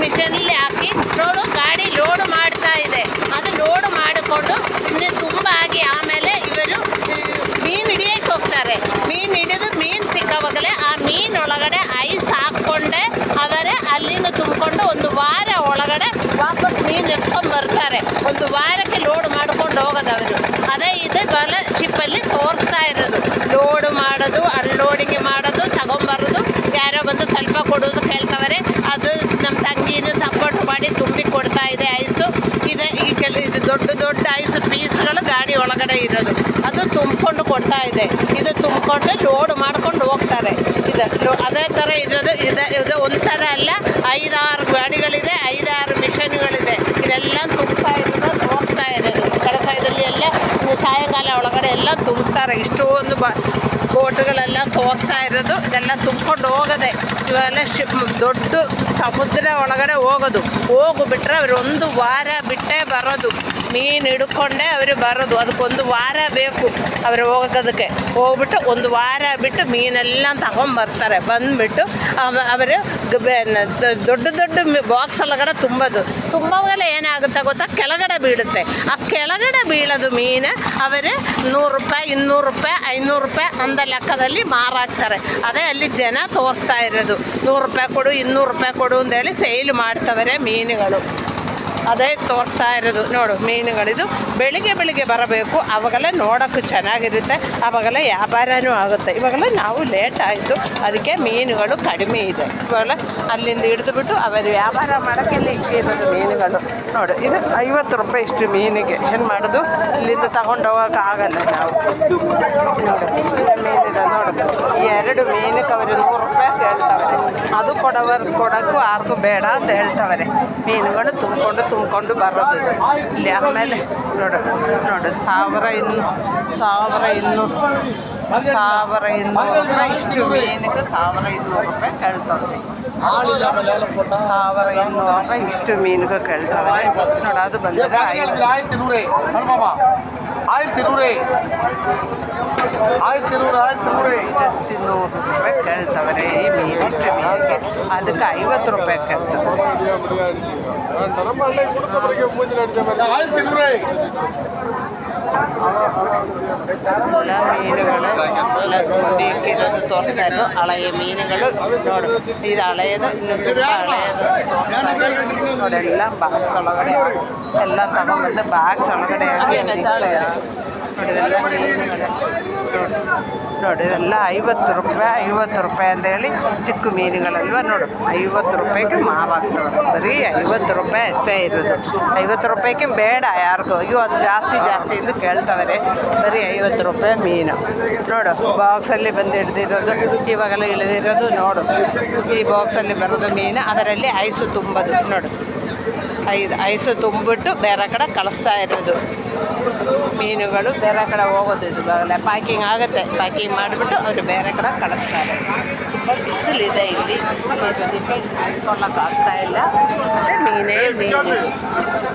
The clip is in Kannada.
ಮಿಷನಲ್ಲಿ ಹಾಕಿ ನೋಡು ಗಾಡಿ ಲೋಡ್ ಮಾಡ್ತಾ ಇದೆ. ಅದು ಲೋಡ್ ಮಾಡಿಕೊಂಡು ಇನ್ನೂ ತುಂಬ ಆಗಿ ಆಮೇಲೆ ಇವರು ಮೀನು ಹಿಡಿಯೋಕ್ಕೆ ಹೋಗ್ತಾರೆ. ಮೀನು ಹಿಡಿದು ಮೀನು ಸಿಕ್ಕವಾಗಲೇ ಆ ಮೀನೊಳಗಡೆ ಐಸ್ ಹಾಕ್ಕೊಂಡೆ ಅವರೇ ಅಲ್ಲಿಂದ ತುಂಬಿಕೊಂಡು ಒಂದು ವಾರ ಒಳಗಡೆ ವಾಪಸ್ ಮೀನು ಎತ್ಕೊಂಡು ಬರ್ತಾರೆ. ಒಂದು ವಾರಕ್ಕೆ ಲೋಡ್ ಮಾಡ್ಕೊಂಡು ಹೋಗೋದು ಅವರು. ಅದೇ ಇದು ಬಲ ಶಿಪ್ಪಲ್ಲಿ ತೋರಿಸ್ತಾ ಇರೋದು. ಲೋಡ್ ಮಾಡೋದು, ಅನ್ಲೋಡಿಂಗ್ ಮಾಡೋದು, ತಗೊಂಬರೋದು, ಯಾರೋ ಬಂದು ಸ್ವಲ್ಪ ಕೊಡೋದು ಕೇಳ್ತವರೆ. ಅದು ನಮ್ಮ ತಂಗಿನೂ ಸಪೋರ್ಟ್ ಮಾಡಿ ತುಂಬಿ ಕೊಡ್ತಾ ಇದೆ ಐಸು. ಇದು ದೊಡ್ಡ ಐಸ್ ಪೀಸ್ಗಳು ಗಾಡಿ ಒಳಗಡೆ ಇರೋದು. ಅದು ತುಂಬಿಕೊಂಡು ಕೊಡ್ತಾ ಇದೆ. ಇದು ತುಂಬಿಕೊಂಡು ಲೋಡ್ ಮಾಡ್ಕೊಂಡು ಹೋಗ್ತಾರೆ. ಅದೇ ಥರ ಇರೋದು. ಇದು ಒಂಥರ ಅಲ್ಲ, 5-6 ಗಾಡಿಗಳಿದೆ, 5-6 ಮಿಷನ್ಗಳಿದೆ. ಇದೆಲ್ಲ ತುಂಬ್ತಾ ಇರೋದು, ತೋರಿಸ್ತಾ ಇರೋದು. ಕಡೆ ಸೈಡಲ್ಲಿ ಎಲ್ಲ ಸಾಯಂಕಾಲ ಒಳಗಡೆ ಎಲ್ಲ ತುಂಬಿಸ್ತಾರೆ. ಇಷ್ಟೊಂದು ಬೋಟ್ಗಳೆಲ್ಲ ತೋರಿಸ್ತಾ ಇರೋದು. ಇದೆಲ್ಲ ತುಂಬ್ಕೊಂಡು ಹೋಗೋದೆ. ಇವೆಲ್ಲ ದೊಡ್ಡ ಸಮುದ್ರ ಒಳಗಡೆ ಹೋಗ್ಬಿಟ್ರೆ ಅವರು 1 ವಾರ ಬಿಟ್ಟೇ ಬರೋದು. ಮೀನು ಹಿಡ್ಕೊಂಡೇ ಅವರು ಬರೋದು. ಅದಕ್ಕೊಂದು ವಾರ ಬೇಕು ಅವರು ಹೋಗೋದಕ್ಕೆ. ಹೋಗ್ಬಿಟ್ಟು 1 ವಾರ ಬಿಟ್ಟು ಮೀನೆಲ್ಲ ತಗೊಂಬರ್ತಾರೆ. ಬಂದುಬಿಟ್ಟು ಅವರು ದೊಡ್ಡ ಬಾಕ್ಸ್ ಒಳಗಡೆ ತುಂಬವಾಗಲೇ ಏನಾಗುತ್ತೆ ಗೊತ್ತಾ, ಕೆಳಗಡೆ ಬೀಳುತ್ತೆ. ಆ ಕೆಳಗಡೆ ಬೀಳೋದು ಮೀನು ಅವರು 100 ರೂಪಾಯಿ, 200 ರೂಪಾಯಿ, 500 ರೂಪಾಯಿ ಅಂದ ಲೆಕ್ಕದಲ್ಲಿ ಮಾರಾಕ್ತಾರೆ. ಅದೇ ಅಲ್ಲಿ ಜನ ತೋರಿಸ್ತಾ ಇರೋದು. 100 ರೂಪಾಯಿ ಕೊಡು, 200 ರೂಪಾಯಿ ಕೊಡು ಅಂತೇಳಿ ಸೇಲ್ ಮಾಡ್ತವರೆ ಮೀನುಗಳು. ಅದೇ ತೋರಿಸ್ತಾ ಇರೋದು. ನೋಡು ಮೀನುಗಳಿದು ಬೆಳಿಗ್ಗೆ ಬರಬೇಕು. ಆವಾಗೆಲ್ಲ ನೋಡೋಕ್ಕೂ ಚೆನ್ನಾಗಿರುತ್ತೆ. ಆವಾಗೆಲ್ಲ ವ್ಯಾಪಾರನೂ ಆಗುತ್ತೆ. ಇವಾಗೆಲ್ಲ ನಾವು ಲೇಟ್ ಆಯಿತು, ಅದಕ್ಕೆ ಮೀನುಗಳು ಕಡಿಮೆ ಇದೆ. ಇವಾಗೆಲ್ಲ ಅಲ್ಲಿಂದ ಹಿಡಿದುಬಿಟ್ಟು ಅವರು ವ್ಯಾಪಾರ ಮಾಡೋಕ್ಕೆಲ್ಲ ಇರೋದು ಮೀನುಗಳು. ನೋಡು ಇದು 50 ರೂಪಾಯಿ ಇಷ್ಟು ಮೀನಿಗೆ. ಏನು ಮಾಡೋದು, ಇಲ್ಲಿಂದ ತಗೊಂಡು ಹೋಗೋಕ್ಕಾಗಲ್ಲ ನಾವು. ನೋಡು ಮೀನಿದೆ. ನೋಡು ಈ 2 ಮೀನಿಗೆ ಅವರು 100 ರೂಪಾಯಿ ಕೇಳ್ತವ್ರೆ. ಅದು ಕೊಡೋಕ್ಕೂ ಯಾರಿಗೂ ಬೇಡ ಅಂತ ಹೇಳ್ತವ್ರೆ. ಮೀನುಗಳು ತುಂಬಿಕೊಂಡು ಬರೋದು ಇದು. ಇಲ್ಲಿ ಆಮೇಲೆ ನೋಡು 1200 ರೂಪಾಯಿ ಇಷ್ಟು ಮೀನಿಗೆ 1200 ರೂಪಾಯಿ ಕೇಳ್ತವ್ರೆ. 1200 ರೂಪಾಯಿ ಇಷ್ಟು ಮೀನಿಗೆ ಕೇಳ್ತವ್ರೆ. ನೋಡು ಅದು ಬಂದರೆ 1200 ರೂಪಾಯಿ ಕೇಳ್ತವ್ರೆ ಈ ಮೀನು. ಇಷ್ಟು ಮೀನಿಗೆ ಅದಕ್ಕೆ 50 ರೂಪಾಯಿ ಕೇಳ್ತವ್ರೆ. ಎಲ್ಲ ಮೀನುಗಳು ತುಂಬಿಕ್ಕಿರೋದು ತೋರಿಸ್ತಾ ಇದ್ದು. ಹಳೆಯ ಮೀನುಗಳು ನೋಡು, ಇದು ಹಳೆಯದು, ಇನ್ನು ತುಂಬ ಹಳೆಯದು ತೋರಿಸ್ತಾ ಇದ್ದು. ನೋಡೆಲ್ಲ ಬಾಕ್ಸ್ ಒಳಗಡೆ ಎಲ್ಲ ತಗೊಂಡ್ಬಂದು ಬಾಕ್ಸ್ ಒಳಗಡೆ ಹಾಕಿ ನೋಡಿದೆಲ್ಲ ಮೀನುಗಳು. ನೋಡಿ ಇದೆಲ್ಲ 50 ರೂಪಾಯಿ ಅಂತೇಳಿ ಚಿಕ್ಕ ಮೀನುಗಳಲ್ವ. ನೋಡು 50 ರೂಪಾಯಿಗೆ ಮಾವಾಗ್ತವೆ. ಬರೀ 50 ರೂಪಾಯಿ ಅಷ್ಟೇ ಇರೋದು. 50 ರೂಪಾಯಿಗೆ ಬೇಡ ಯಾರಿಗೂ. ಅಯ್ಯೋ ಅದು ಜಾಸ್ತಿ ಎಂದು ಕೇಳ್ತವ್ರೆ. ಬರೀ 50 ರೂಪಾಯಿ ಮೀನು. ನೋಡು ಬಾಕ್ಸಲ್ಲಿ ಬಂದು ಹಿಡ್ದಿರೋದು, ಇವಾಗೆಲ್ಲ ಇಳಿದಿರೋದು. ನೋಡು ಈ ಬಾಕ್ಸಲ್ಲಿ ಬರೋದು ಮೀನು, ಅದರಲ್ಲಿ ಐಸು ತುಂಬೋದು. ನೋಡು ಐಸು ತುಂಬಿಬಿಟ್ಟು ಬೇರೆ ಕಡೆ ಕಳಿಸ್ತಾ ಇರೋದು. ಮೀನುಗಳು ಬೇರೆ ಕಡೆ ಹೋಗೋದು. ಇದು ಪ್ಯಾಕಿಂಗ್ ಆಗುತ್ತೆ. ಪ್ಯಾಕಿಂಗ್ ಮಾಡಿಬಿಟ್ಟು ಅವರು ಬೇರೆ ಕಡೆ ಕಳಿಸ್ತಾರೆ. ತುಂಬ ಬಿಸಿಲಿದೆ ಇಲ್ಲಿ, ಡಿಪೆಂಡ್ ಮಾಡ್ಕೊಳ್ಳೋಕ್ಕಾಗ್ತಾಯಿಲ್ಲ. ಮತ್ತು ಮೀನೇ ಮೀನು.